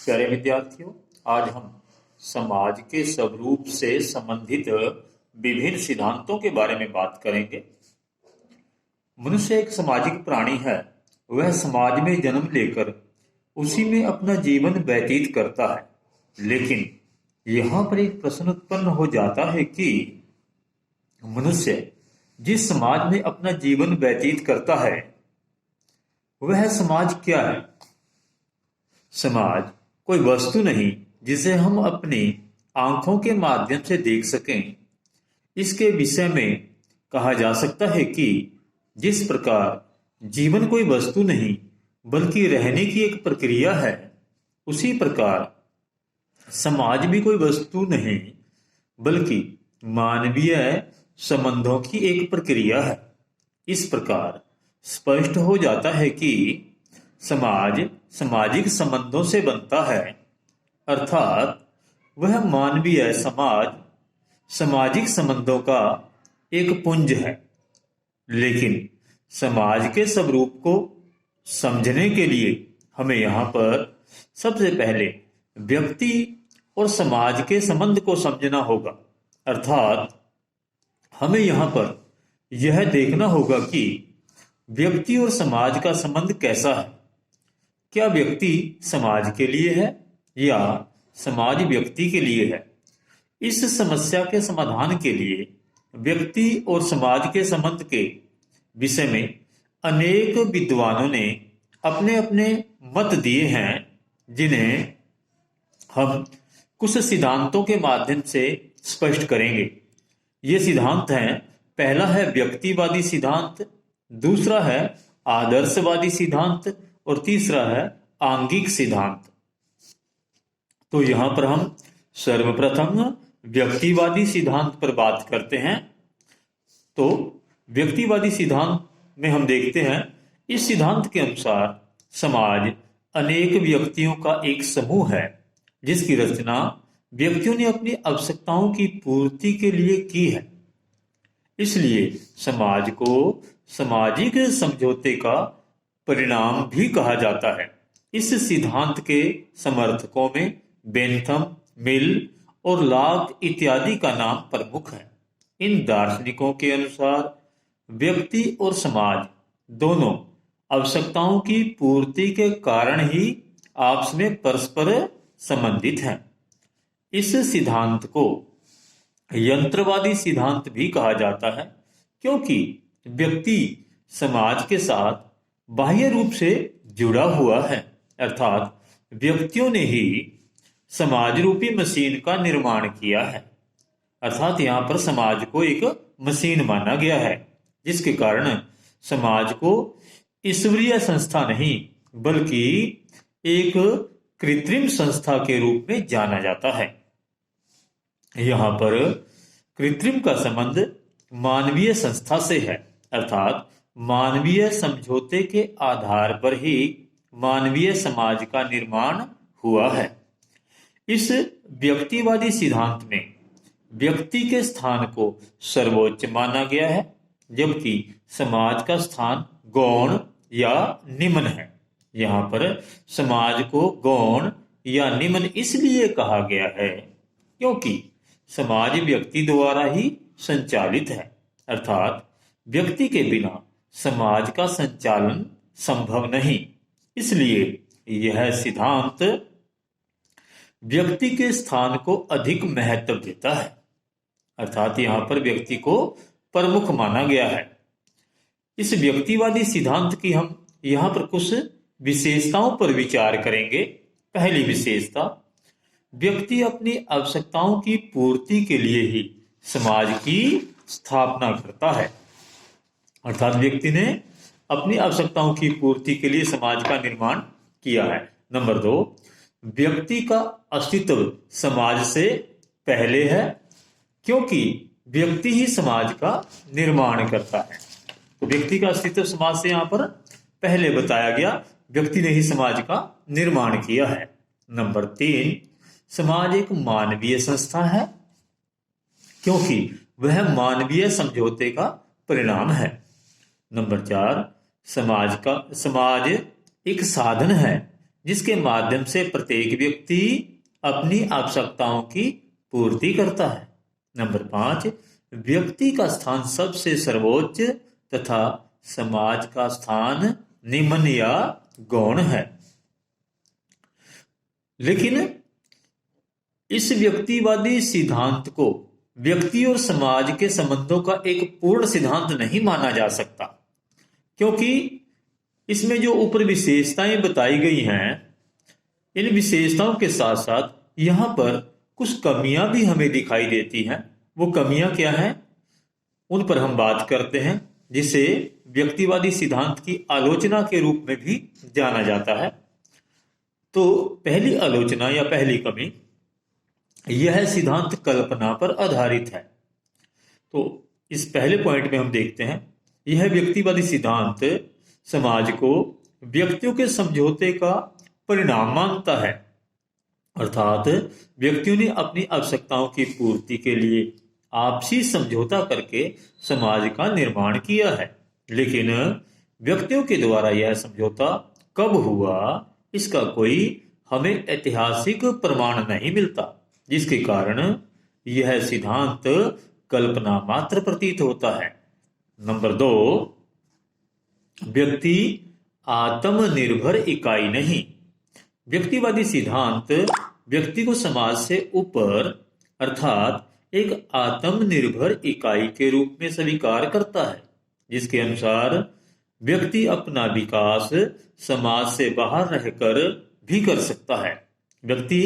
प्यारे विद्यार्थियों, आज हम समाज के स्वरूप से संबंधित विभिन्न सिद्धांतों के बारे में बात करेंगे। मनुष्य एक सामाजिक प्राणी है। वह समाज में जन्म लेकर उसी में अपना जीवन व्यतीत करता है। लेकिन यहाँ पर एक प्रश्न उत्पन्न हो जाता है कि मनुष्य जिस समाज में अपना जीवन व्यतीत करता है वह समाज क्या है? समाज कोई वस्तु नहीं जिसे हम अपनी आंखों के माध्यम से देख सकें। इसके विषय में कहा जा सकता है कि जिस प्रकार जीवन कोई वस्तु नहीं बल्कि रहने की एक प्रक्रिया है, उसी प्रकार समाज भी कोई वस्तु नहीं बल्कि मानवीय संबंधों की एक प्रक्रिया है। इस प्रकार स्पष्ट हो जाता है कि समाज सामाजिक संबंधों से बनता है, अर्थात वह मानवीय समाज सामाजिक संबंधों का एक पुंज है। लेकिन समाज के स्वरूप को समझने के लिए हमें यहाँ पर सबसे पहले व्यक्ति और समाज के संबंध को समझना होगा। अर्थात हमें यहाँ पर यह देखना होगा कि व्यक्ति और समाज का संबंध कैसा है। क्या व्यक्ति समाज के लिए है या समाज व्यक्ति के लिए है? इस समस्या के समाधान के लिए व्यक्ति और समाज के संबंध के विषय में अनेक विद्वानों ने अपने अपने मत दिए हैं, जिन्हें हम कुछ सिद्धांतों के माध्यम से स्पष्ट करेंगे। ये सिद्धांत हैं, पहला है व्यक्तिवादी सिद्धांत, दूसरा है आदर्शवादी सिद्धांत और तीसरा है आंगिक सिद्धांत। तो यहां पर हम सर्वप्रथम व्यक्तिवादी सिद्धांत पर बात करते हैं। तो व्यक्तिवादी सिद्धांत में हम देखते हैं, इस सिद्धांत के अनुसार समाज अनेक व्यक्तियों का एक समूह है जिसकी रचना व्यक्तियों ने अपनी आवश्यकताओं की पूर्ति के लिए की है। इसलिए समाज को सामाजिक समझौते का परिणाम भी कहा जाता है। इस सिद्धांत के समर्थकों में बेंथम, मिल और लॉक इत्यादि का नाम प्रमुख है। इन दार्शनिकों के अनुसार व्यक्ति और समाज दोनों आवश्यकताओं की पूर्ति के कारण ही आपस में परस्पर संबंधित हैं। इस सिद्धांत को यंत्रवादी सिद्धांत भी कहा जाता है, क्योंकि व्यक्ति समाज के साथ बाह्य रूप से जुड़ा हुआ है। अर्थात व्यक्तियों ने ही समाज रूपी मशीन का निर्माण किया है। अर्थात यहाँ पर समाज को एक मशीन माना गया है, जिसके कारण समाज को ईश्वरीय संस्था नहीं बल्कि एक कृत्रिम संस्था के रूप में जाना जाता है। यहाँ पर कृत्रिम का संबंध मानवीय संस्था से है। अर्थात मानवीय समझौते के आधार पर ही मानवीय समाज का निर्माण हुआ है। इस व्यक्तिवादी सिद्धांत में व्यक्ति के स्थान को सर्वोच्च माना गया है, जबकि समाज का स्थान गौण या निम्न है। यहाँ पर समाज को गौण या निम्न इसलिए कहा गया है क्योंकि समाज व्यक्ति द्वारा ही संचालित है। अर्थात व्यक्ति के बिना समाज का संचालन संभव नहीं। इसलिए यह सिद्धांत व्यक्ति के स्थान को अधिक महत्व देता है। अर्थात यहाँ पर व्यक्ति को प्रमुख माना गया है। इस व्यक्तिवादी सिद्धांत की हम यहाँ पर कुछ विशेषताओं पर विचार करेंगे। पहली विशेषता, व्यक्ति अपनी आवश्यकताओं की पूर्ति के लिए ही समाज की स्थापना करता है। अर्थात व्यक्ति ने अपनी आवश्यकताओं की पूर्ति के लिए समाज का निर्माण किया है। नंबर 2, व्यक्ति का अस्तित्व समाज से पहले है, क्योंकि व्यक्ति ही समाज का निर्माण करता है। तो व्यक्ति का अस्तित्व समाज से यहाँ पर पहले बताया गया, व्यक्ति ने ही समाज का निर्माण किया है। नंबर 3, समाज एक मानवीय संस्था है, क्योंकि वह मानवीय समझौते का परिणाम है। नंबर 4, समाज एक साधन है जिसके माध्यम से प्रत्येक व्यक्ति अपनी आवश्यकताओं की पूर्ति करता है। नंबर 5, व्यक्ति का स्थान सबसे सर्वोच्च तथा समाज का स्थान निम्न या गौण है। लेकिन इस व्यक्तिवादी सिद्धांत को व्यक्ति और समाज के संबंधों का एक पूर्ण सिद्धांत नहीं माना जा सकता, क्योंकि इसमें जो ऊपर विशेषताएं बताई गई हैं, इन विशेषताओं के साथ साथ यहां पर कुछ कमियां भी हमें दिखाई देती हैं। वो कमियां क्या हैं, उन पर हम बात करते हैं, जिसे व्यक्तिवादी सिद्धांत की आलोचना के रूप में भी जाना जाता है। तो पहली आलोचना या पहली कमी, यह सिद्धांत कल्पना पर आधारित है। तो इस पहले पॉइंट में हम देखते हैं, यह व्यक्तिवादी सिद्धांत समाज को व्यक्तियों के समझौते का परिणाम मानता है, अर्थात व्यक्तियों ने अपनी आवश्यकताओं की पूर्ति के लिए आपसी समझौता करके समाज का निर्माण किया है। लेकिन व्यक्तियों के द्वारा यह समझौता कब हुआ, इसका कोई हमें ऐतिहासिक प्रमाण नहीं मिलता, जिसके कारण यह सिद्धांत कल्पना मात्र प्रतीत होता है। नंबर 2, व्यक्ति आत्मनिर्भर इकाई नहीं। व्यक्तिवादी सिद्धांत व्यक्ति को समाज से ऊपर अर्थात एक आत्मनिर्भर इकाई के रूप में स्वीकार करता है, जिसके अनुसार व्यक्ति अपना विकास समाज से बाहर रहकर भी कर सकता है। व्यक्ति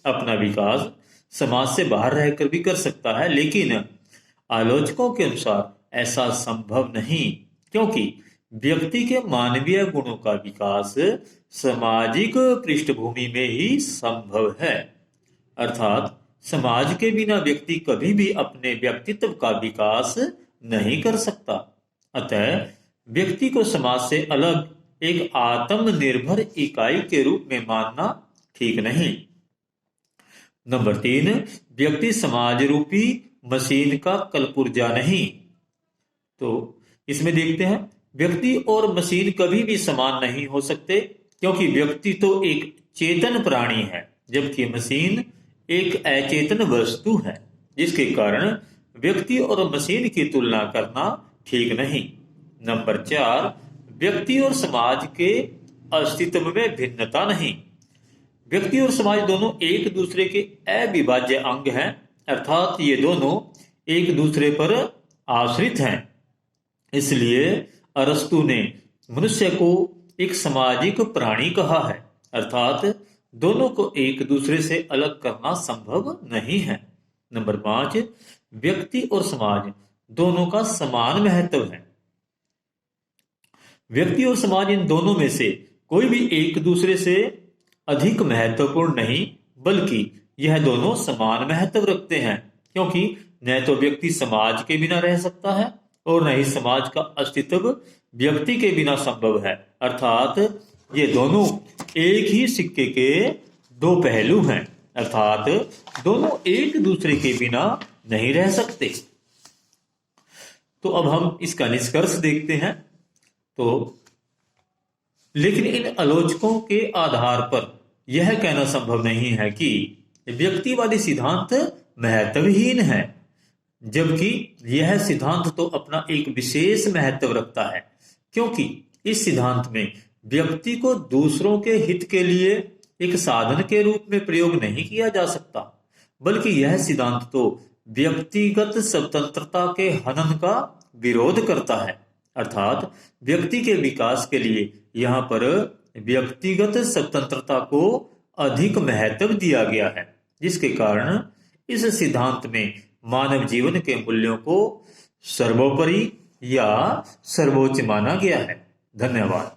अपना विकास समाज से बाहर रहकर भी कर सकता है, लेकिन आलोचकों के अनुसार ऐसा संभव नहीं, क्योंकि व्यक्ति के मानवीय गुणों का विकास सामाजिक पृष्ठभूमि में ही संभव है। अर्थात समाज के बिना व्यक्ति कभी भी अपने व्यक्तित्व का विकास नहीं कर सकता। अतः व्यक्ति को समाज से अलग एक आत्मनिर्भर इकाई के रूप में मानना ठीक नहीं। नंबर 3, व्यक्ति समाज रूपी मशीन का कलपुर्जा नहीं। तो इसमें देखते हैं, व्यक्ति और मशीन कभी भी समान नहीं हो सकते, क्योंकि व्यक्ति तो एक चेतन प्राणी है, जबकि मशीन एक अचेतन वस्तु है, जिसके कारण व्यक्ति और मशीन की तुलना करना ठीक नहीं। नंबर 4, व्यक्ति और समाज के अस्तित्व में भिन्नता नहीं। व्यक्ति और समाज दोनों एक दूसरे के अविभाज्य अंग हैं, अर्थात ये दोनों एक दूसरे पर आश्रित हैं। इसलिए अरस्तु ने मनुष्य को एक सामाजिक प्राणी कहा है, अर्थात दोनों को एक दूसरे से अलग करना संभव नहीं है। नंबर 5, व्यक्ति और समाज दोनों का समान महत्व है। व्यक्ति और समाज इन दोनों में से कोई भी एक दूसरे से अधिक महत्वपूर्ण नहीं, बल्कि यह दोनों समान महत्व रखते हैं, क्योंकि न तो व्यक्ति समाज के बिना रह सकता है और न ही समाज का अस्तित्व व्यक्ति के बिना संभव है। अर्थात ये दोनों एक ही सिक्के के दो पहलू हैं, अर्थात दोनों एक दूसरे के बिना नहीं रह सकते। तो अब हम इसका निष्कर्ष देखते हैं। तो लेकिन इन आलोचकों के आधार पर यह कहना संभव नहीं है कि व्यक्तिवादी सिद्धांत महत्वहीन है, जबकि यह सिद्धांत तो अपना एक विशेष महत्व रखता है, क्योंकि इस सिद्धांत में व्यक्ति को दूसरों के हित के लिए एक साधन के रूप में प्रयोग नहीं किया जा सकता, बल्कि यह सिद्धांत तो व्यक्तिगत स्वतंत्रता के हनन का विरोध करता है। अर्थात व्यक्ति के विकास के लिए यहाँ पर व्यक्तिगत स्वतंत्रता को अधिक महत्व दिया गया है, जिसके कारण इस सिद्धांत में मानव जीवन के मूल्यों को सर्वोपरि या सर्वोच्च माना गया है। धन्यवाद।